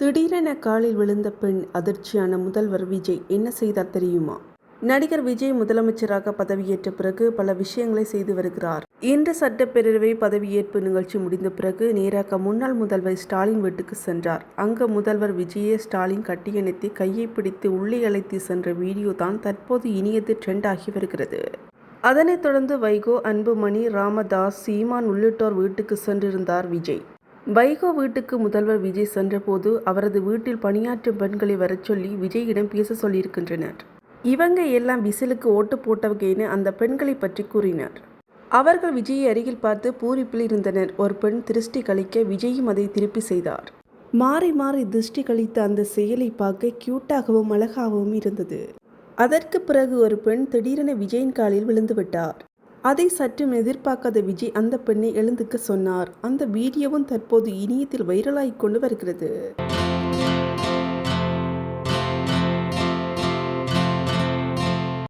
திடீரென காலில் விழுந்த பெண் அதிர்ச்சியான முதல்வர் விஜய் என்ன செய்தார் தெரியுமா? நடிகர் விஜய் முதலமைச்சராக பதவியேற்ற பிறகு பல விஷயங்களை செய்து வருகிறார். இன்று சட்டப்பேரவை பதவியேற்பு நிகழ்ச்சி முடிந்த பிறகு நேராக முன்னாள் முதல்வர் ஸ்டாலின் வீட்டுக்கு சென்றார். அங்கு முதல்வர் விஜயை ஸ்டாலின் கட்டியணைத்து கையை பிடித்து உள்ளே அழைத்து சென்ற வீடியோ தான் தற்போது இணையத்தில் ட்ரெண்ட் ஆகி வருகிறது. அதனைத் தொடர்ந்து வைகோ, அன்புமணி, ராமதாஸ், சீமான் உள்ளிட்டோர் வீட்டுக்கு சென்றிருந்தார் விஜய். வைகோ வீட்டுக்கு முதல்வர் விஜய் சென்றபோது அவரது வீட்டில் பணியாற்றும் பெண்களை வரச் சொல்லி விஜயிடம் பேச சொல்லியிருக்கின்றனர். இவங்க எல்லாம் விசிலுக்கு ஓட்டு போட்டவங்கன்னு அந்த பெண்களை பற்றி கூறினார். அவர்கள் விஜயை அருகில் பார்த்து பூரிப்பில் இருந்தனர். ஒரு பெண் திருஷ்டி கழிக்க விஜயும் அதை திருப்பி செய்தார். மாறி மாறி திருஷ்டி கழித்த அந்த செயலை பார்க்க கியூட்டாகவும் அழகாகவும் இருந்தது. அதற்கு பிறகு ஒரு பெண் திடீரென விஜயின் காலில் விழுந்து விட்டார். அதை சற்றும் எதிர்பார்க்காத விஜய் அந்த பெண்ணை எழுந்துக்க சொன்னார். அந்த வீடியோவும் தற்போது இணையத்தில் வைரலாகிக் கொண்டு வருகிறது.